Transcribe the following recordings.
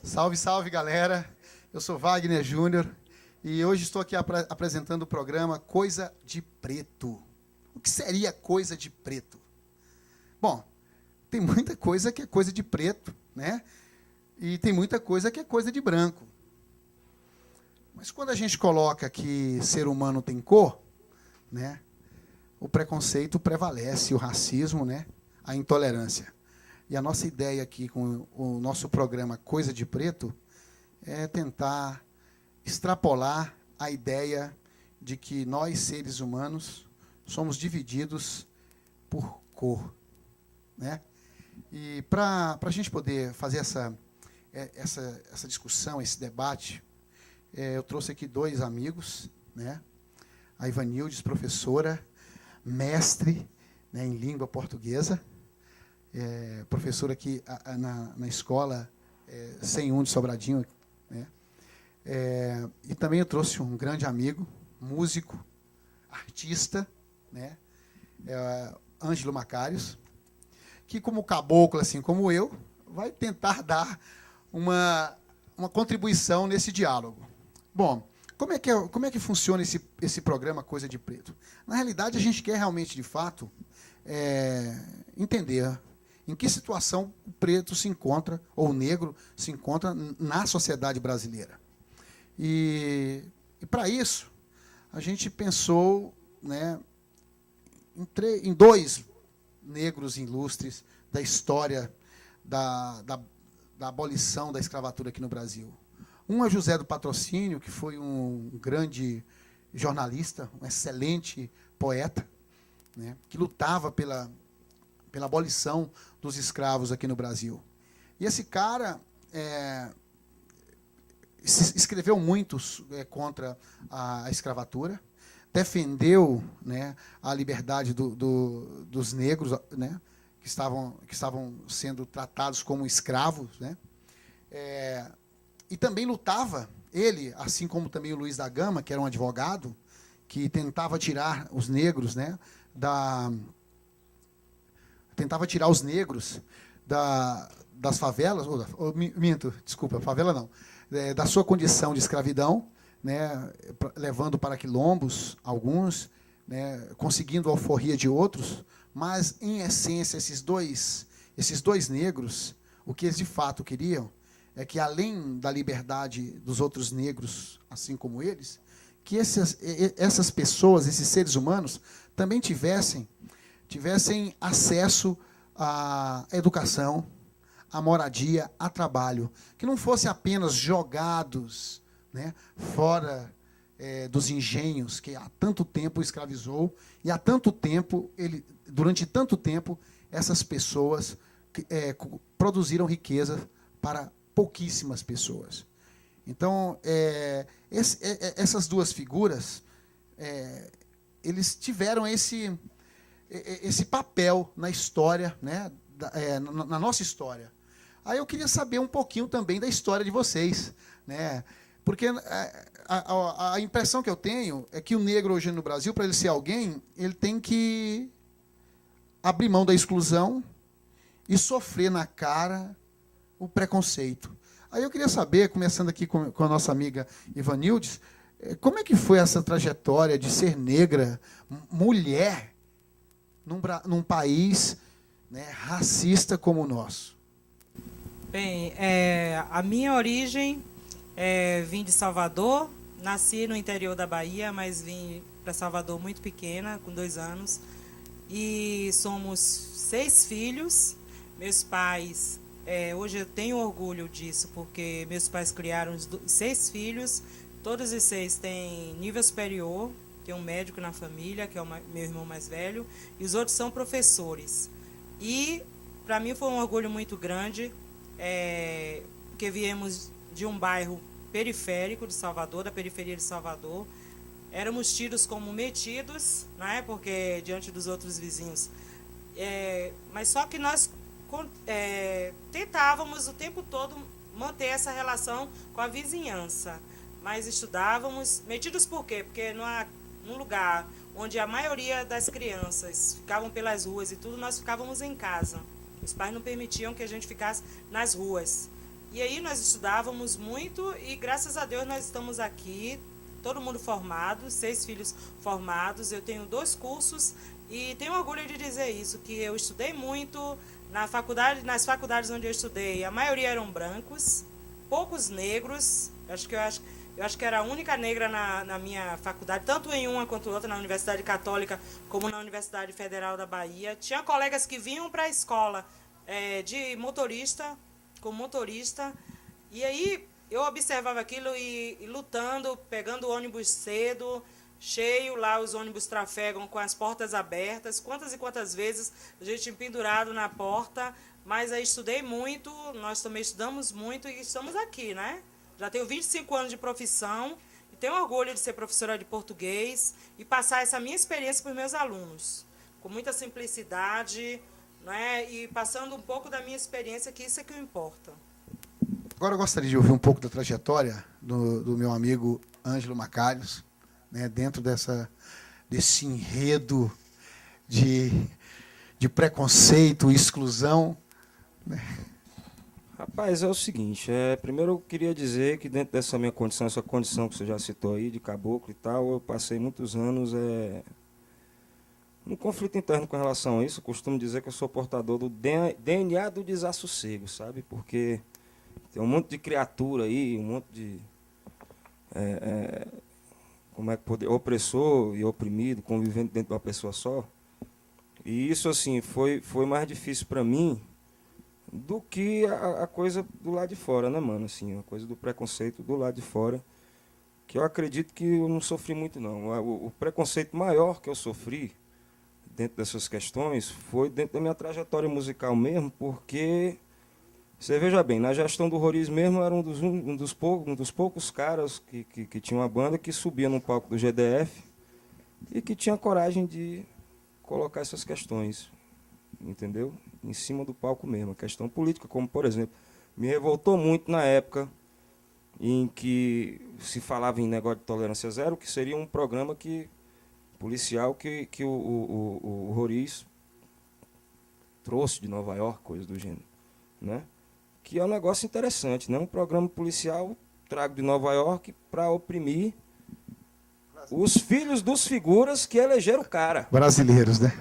Salve, salve, galera. Eu sou Wagner Júnior e hoje estou aqui apresentando o programa Coisa de Preto. O que seria coisa de preto? Bom, tem muita coisa que é coisa de preto, né? E tem muita coisa que é coisa de branco. Mas quando a gente coloca que ser humano tem cor, né? O preconceito prevalece, o racismo, né? A intolerância. E a nossa ideia aqui com o nosso programa Coisa de Preto é tentar extrapolar a ideia de que nós, seres humanos, somos divididos por cor, né? E para a gente poder fazer essa discussão, esse debate, eu trouxe aqui dois amigos, né? A Ivanildes, professora, mestre, né, em língua portuguesa, professora aqui na escola 101 de Sobradinho, né? E também eu trouxe um grande amigo, músico, artista, né? Ângelo Macários, que, como caboclo, assim como eu, vai tentar dar uma contribuição nesse diálogo. Bom, como é que funciona esse programa Coisa de Preto? Na realidade, a gente quer realmente, de fato, entender em que situação o preto se encontra, ou o negro se encontra na sociedade brasileira. E para isso, a gente pensou, né, em dois negros ilustres da história da abolição da escravatura aqui no Brasil. Um é José do Patrocínio, que foi um grande jornalista, um excelente poeta, né, que lutava pela abolição dos escravos aqui no Brasil. E esse cara escreveu muito contra a escravatura, defendeu, né, a liberdade dos negros, né, que estavam sendo tratados como escravos, né, e também lutava, ele, assim como também o Luiz da Gama, que era um advogado, que tentava tirar os negros, né, tentava tirar os negros das favelas, desculpa, favela não, da sua condição de escravidão, né, levando para quilombos alguns, né, conseguindo a alforria de outros, mas, em essência, esses dois negros, o que eles de fato queriam é que, além da liberdade dos outros negros, assim como eles, que essas pessoas, esses seres humanos, também tivessem acesso à educação, à moradia, a trabalho, que não fossem apenas jogados, né, fora dos engenhos que há tanto tempo escravizou, e durante tanto tempo, essas pessoas produziram riqueza para pouquíssimas pessoas. Então, essas duas figuras, eles tiveram esse papel na história, né, na nossa história. Aí eu queria saber um pouquinho também da história de vocês, né? Porque a impressão que eu tenho é que o negro hoje no Brasil, para ele ser alguém, ele tem que abrir mão da exclusão e sofrer na cara o preconceito. Aí eu queria saber, começando aqui com a nossa amiga Ivanildes, como é que foi essa trajetória de ser negra, mulher, num país, né, racista como o nosso? Bem, a minha origem, vim de Salvador, nasci no interior da Bahia, mas vim para Salvador muito pequena, com 2 anos. E somos 6 filhos. Meus pais, hoje eu tenho orgulho disso, porque meus pais criaram 6 filhos, todos os 6 têm nível superior, tem um médico na família, que é meu irmão mais velho, e os outros são professores. E, para mim, foi um orgulho muito grande, porque viemos de um bairro periférico de Salvador, da periferia de Salvador. Éramos tidos como metidos, né, porque diante dos outros vizinhos. Mas só que nós tentávamos o tempo todo manter essa relação com a vizinhança. Mas estudávamos, metidos por quê? Porque num lugar onde a maioria das crianças ficavam pelas ruas e tudo, nós ficávamos em casa. Os pais não permitiam que a gente ficasse nas ruas. E aí nós estudávamos muito e, graças a Deus, nós estamos aqui, todo mundo formado, 6 filhos formados. Eu tenho 2 cursos e tenho orgulho de dizer isso, que eu estudei muito na faculdade, nas faculdades onde eu estudei. A maioria eram brancos, poucos negros. Eu acho que era a única negra na minha faculdade, tanto em uma quanto outra, na Universidade Católica como na Universidade Federal da Bahia. Tinha colegas que vinham para a escola de motorista, com motorista, e aí eu observava aquilo e lutando, pegando ônibus cedo, cheio, lá os ônibus trafegam com as portas abertas, quantas e quantas vezes a gente pendurado na porta, mas aí estudei muito, nós também estudamos muito e estamos aqui, né? Já tenho 25 anos de profissão e tenho orgulho de ser professora de português e passar essa minha experiência para os meus alunos, com muita simplicidade, né? E passando um pouco da minha experiência, que isso é que importa. Agora eu gostaria de ouvir um pouco da trajetória do meu amigo Ângelo Macários, né, dentro desse enredo de preconceito, exclusão. Né? Rapaz, é o seguinte, primeiro eu queria dizer que dentro dessa minha condição, essa condição que você já citou aí, de caboclo e tal, eu passei muitos anos num conflito interno com relação a isso. Eu costumo dizer que eu sou portador do DNA do desassossego, sabe? Porque tem um monte de criatura aí, um monte de como é que pode, opressor e oprimido, convivendo dentro de uma pessoa só. E isso, assim, foi mais difícil para mim do que a coisa do lado de fora, né, mano? Assim, a coisa do preconceito do lado de fora, que eu acredito que eu não sofri muito, não. O preconceito maior que eu sofri dentro dessas questões foi dentro da minha trajetória musical mesmo, porque, você veja bem, na gestão do Roriz mesmo, era um dos poucos caras que tinha uma banda que subia no palco do GDF e que tinha coragem de colocar essas questões, entendeu? Em cima do palco mesmo, a questão política, como, por exemplo, me revoltou muito na época em que se falava em negócio de tolerância zero, que seria um programa policial que o Roriz trouxe de Nova York, coisa do gênero, né? Que é um negócio interessante, né? Um programa policial trago de Nova York para oprimir os filhos dos figuras que elegeram o cara. Brasileiros, né?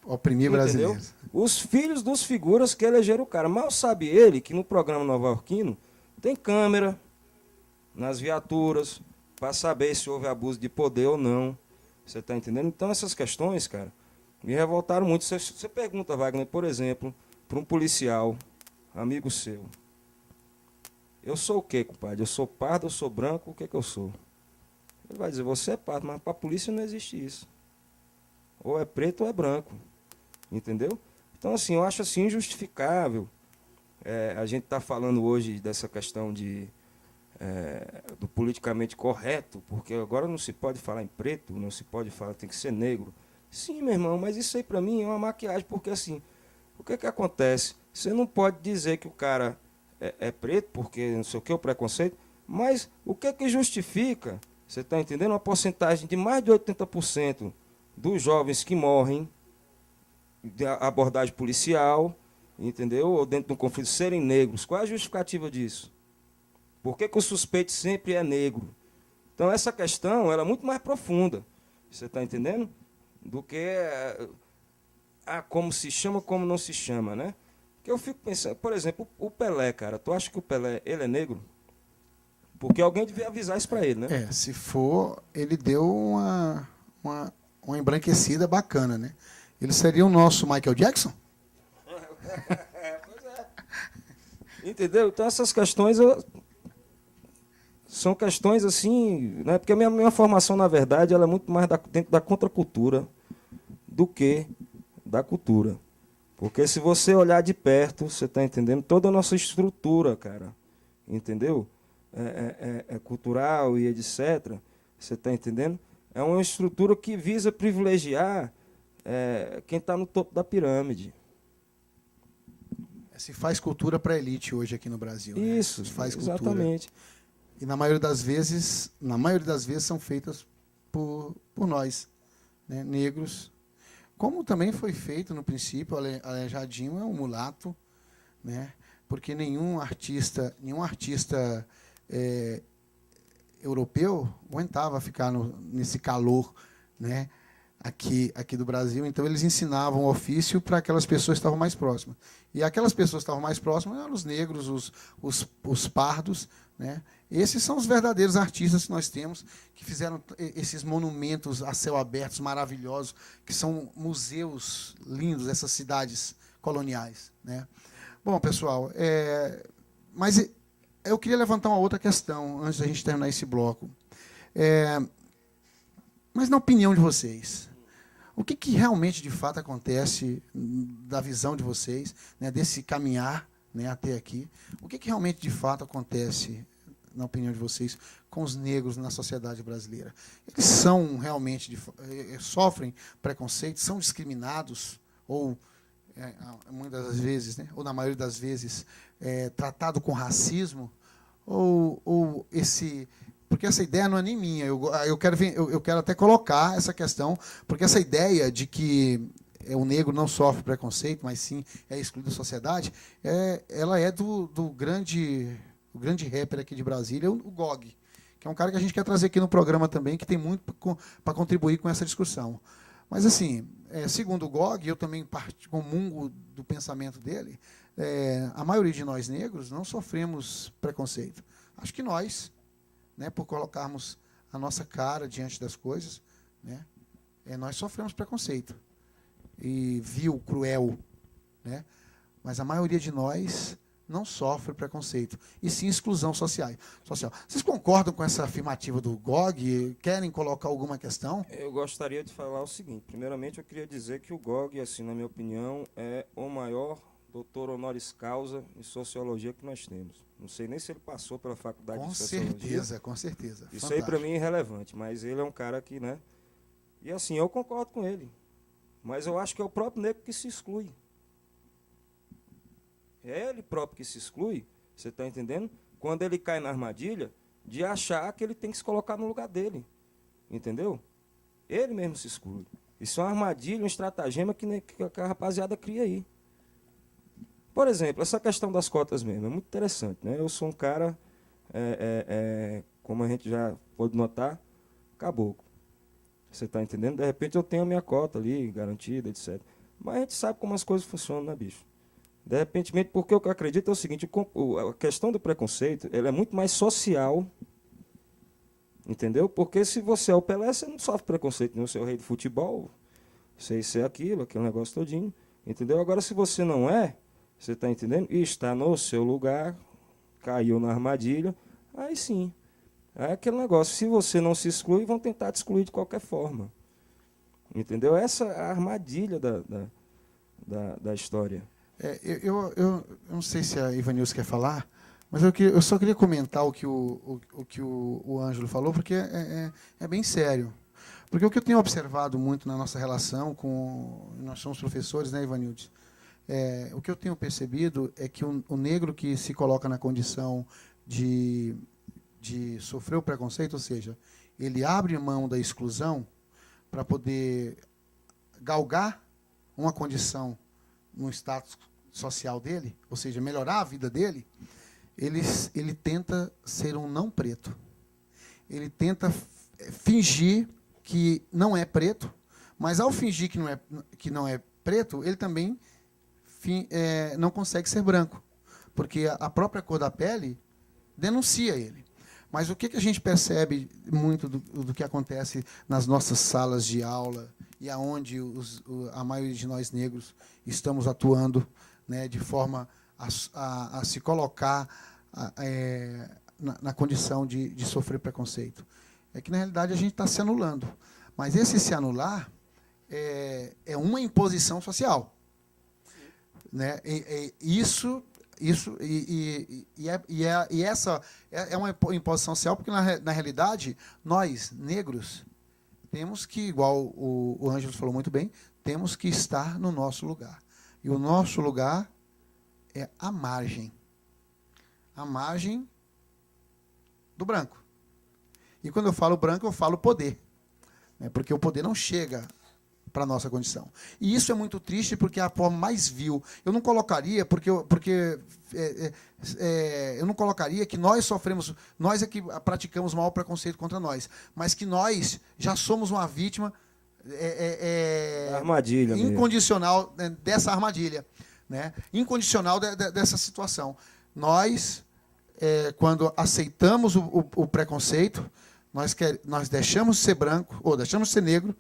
Oprimir entendeu? Brasileiros. Os filhos dos figuras que elegeram o cara. Mal sabe ele que no programa nova-iorquino tem câmera nas viaturas para saber se houve abuso de poder ou não. Você está entendendo? Então, essas questões, cara, me revoltaram muito. Você pergunta, Wagner, por exemplo, para um policial, amigo seu, eu sou o quê, compadre? Eu sou pardo, eu sou branco, o que é que eu sou? Ele vai dizer, você é pardo, mas para a polícia não existe isso. Ou é preto ou é branco. Entendeu? Então, assim, eu acho assim injustificável. A gente está falando hoje dessa questão do politicamente correto, porque agora não se pode falar em preto, não se pode falar, tem que ser negro. Sim, meu irmão, mas isso aí para mim é uma maquiagem, porque assim, o que acontece? Você não pode dizer que o cara é preto, porque não sei o que, o preconceito, mas o que justifica, você está entendendo, uma porcentagem de mais de 80% dos jovens que morrem de abordagem policial, entendeu? Ou dentro de um conflito, serem negros. Qual é a justificativa disso? Por que o suspeito sempre é negro? Então, essa questão ela é muito mais profunda, você está entendendo? Do que como se chama, como não se chama, né? Porque eu fico pensando, por exemplo, o Pelé, cara, tu acha que o Pelé, ele é negro? Porque alguém devia avisar isso para ele, né? Se for, ele deu uma embranquecida bacana, né? Ele seria o nosso Michael Jackson? Pois é. Entendeu? Então, essas questões são questões assim, né? Porque a minha formação, na verdade, ela é muito mais dentro da contracultura do que da cultura. Porque se você olhar de perto, você está entendendo toda a nossa estrutura, cara, entendeu? Cultural e etc. Você está entendendo? É uma estrutura que visa privilegiar quem está no topo da pirâmide. Se faz cultura para a elite hoje aqui no Brasil. Isso, né? Se faz exatamente. Cultura. E na maioria das vezes são feitas por nós, né, negros. Como também foi feito no princípio, Aleijadinho é um mulato, né, porque nenhum artista europeu aguentava ficar nesse calor, né, aqui do Brasil. Então, eles ensinavam o ofício para aquelas pessoas que estavam mais próximas. E aquelas pessoas que estavam mais próximas eram os negros, os pardos. Né? Esses são os verdadeiros artistas que nós temos, que fizeram esses monumentos a céu aberto maravilhosos, que são museus lindos, essas cidades coloniais. Né? Bom, pessoal, mas eu queria levantar uma outra questão, antes da gente terminar esse bloco. Mas, na opinião de vocês, o que realmente, de fato, acontece, da visão de vocês, né, desse caminhar, né, até aqui? O que realmente, de fato, acontece, na opinião de vocês, com os negros na sociedade brasileira? Eles são realmente, sofrem preconceito, são discriminados, ou, muitas das vezes, né, ou na maioria das vezes, tratado com racismo, ou esse... Porque essa ideia não é nem minha. Eu quero até colocar essa questão, porque essa ideia de que o negro não sofre preconceito, mas sim é excluído da sociedade, ela é do grande rapper aqui de Brasília, o Gog, que é um cara que a gente quer trazer aqui no programa também, que tem muito para contribuir com essa discussão. Mas, assim, segundo o Gog, eu também comungo do pensamento dele, a maioria de nós negros não sofremos preconceito. Acho que nós... Né, por colocarmos a nossa cara diante das coisas, né, nós sofremos preconceito e vil, cruel, né, mas a maioria de nós não sofre preconceito, e sim exclusão social. Vocês concordam com essa afirmativa do Gog? Querem colocar alguma questão? Eu gostaria de falar o seguinte. Primeiramente, eu queria dizer que o Gog, assim, na minha opinião, é o maior doutor honoris causa em sociologia que nós temos. Não sei nem se ele passou pela faculdade de sociologia. Com certeza. Isso fantástico. Aí para mim é irrelevante, mas ele é um cara que, né? E assim, eu concordo com ele. Mas eu acho que é o próprio negro que se exclui. É ele próprio que se exclui, você está entendendo? Quando ele cai na armadilha de achar que ele tem que se colocar no lugar dele. Entendeu? Ele mesmo se exclui. Isso é uma armadilha, um estratagema que a rapaziada cria aí. Por exemplo, essa questão das cotas mesmo, é muito interessante. Né? Eu sou um cara, como a gente já pode notar, caboclo. Você está entendendo? De repente eu tenho a minha cota ali, garantida, etc. Mas a gente sabe como as coisas funcionam, né, bicho? De repente, porque o que eu acredito é o seguinte, a questão do preconceito, ela é muito mais social, entendeu? Porque se você é o Pelé, você não sofre preconceito, não, você é o rei do futebol, você é aquele negócio todinho, entendeu? Agora, se você não é, você está entendendo? E está no seu lugar, caiu na armadilha, aí sim. É aquele negócio, se você não se exclui, vão tentar te excluir de qualquer forma. Entendeu? Essa é a armadilha da história. Eu não sei se a Ivanilson quer falar, mas eu só queria comentar o que o Ângelo falou, porque é bem sério. Porque o que eu tenho observado muito na nossa relação nós somos professores, né, Ivanilson? O que eu tenho percebido é que o negro que se coloca na condição de sofrer o preconceito, ou seja, ele abre mão da exclusão para poder galgar uma condição no status social dele, ou seja, melhorar a vida dele, ele tenta ser um não preto. Ele tenta fingir que não é preto, mas ao fingir que não é preto, ele também não consegue ser branco, porque a própria cor da pele denuncia ele. Mas o que a gente percebe muito do que acontece nas nossas salas de aula e aonde a maioria de nós negros estamos atuando, né, de forma a se colocar na condição de sofrer preconceito? É que, na realidade, a gente está se anulando. Mas esse se anular é uma imposição social. Né? Essa é uma imposição social, porque, na realidade, nós, negros, temos que, igual o Ângelo falou muito bem, temos que estar no nosso lugar. E o nosso lugar é a margem do branco. E quando eu falo branco, eu falo poder. Né? Porque o poder não chega para a nossa condição. E isso é muito triste porque é a forma mais vil. Eu não colocaria, eu não colocaria que nós sofremos, nós é que praticamos o maior preconceito contra nós, mas que nós já somos uma vítima armadilha incondicional dessa armadilha, né? Incondicional dessa situação. Nós, quando aceitamos o preconceito, nós deixamos de ser branco, ou deixamos de ser negro,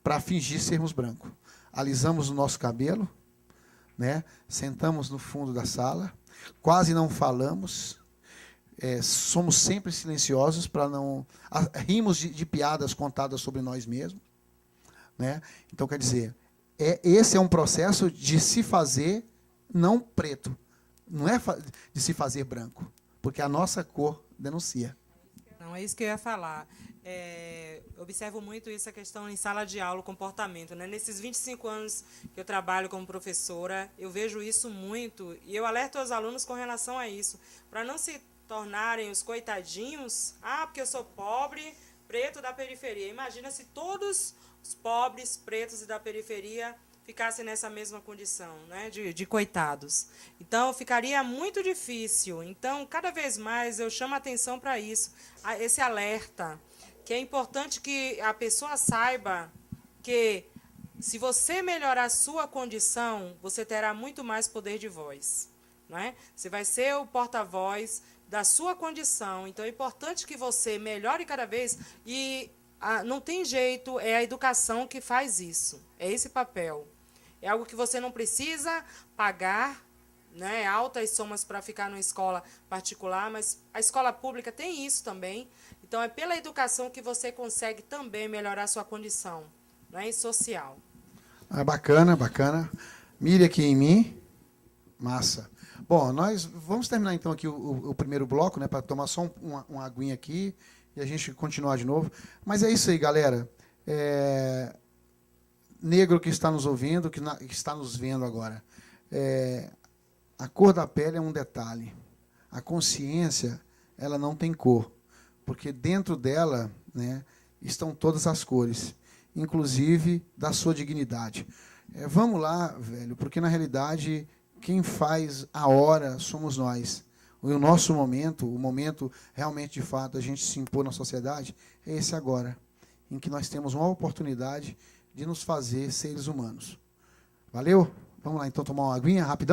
para fingir sermos branco. Alisamos o nosso cabelo, né? Sentamos no fundo da sala, quase não falamos, somos sempre silenciosos para não... Rimos de piadas contadas sobre nós mesmos, né? Então, quer dizer, esse é um processo de se fazer não preto, não é de se fazer branco, porque a nossa cor denuncia. Não, é isso que eu ia falar. Observo muito isso, a questão em sala de aula, o comportamento, né? Nesses 25 anos que eu trabalho como professora, eu vejo isso muito e eu alerto os alunos com relação a isso, para não se tornarem os coitadinhos, porque eu sou pobre, preto da periferia. Imagina se todos os pobres, pretos e da periferia ficassem nessa mesma condição, né, de coitados. Então, ficaria muito difícil. Então, cada vez mais eu chamo a atenção para isso, esse alerta, que é importante que a pessoa saiba que, se você melhorar a sua condição, você terá muito mais poder de voz. Não é? Você vai ser o porta-voz da sua condição. Então, é importante que você melhore cada vez e... não tem jeito, é a educação que faz isso. É esse papel. É algo que você não precisa pagar, né, altas somas para ficar numa escola particular, mas a escola pública tem isso também. Então, é pela educação que você consegue também melhorar a sua condição, né, social. Bacana, bacana. Mire aqui em mim. Massa. Bom, nós vamos terminar então aqui o primeiro bloco, né, para tomar só uma aguinha aqui e a gente continuar de novo. Mas é isso aí, galera. Negro que está nos ouvindo, que está nos vendo agora. A cor da pele é um detalhe. A consciência, ela não tem cor, porque dentro dela, né, estão todas as cores, inclusive da sua dignidade. Vamos lá, velho, porque na realidade quem faz a hora somos nós. O nosso momento, o momento realmente de fato a gente se impor na sociedade, é esse agora, em que nós temos uma oportunidade de nos fazer seres humanos. Valeu? Vamos lá então tomar uma aguinha rapidão?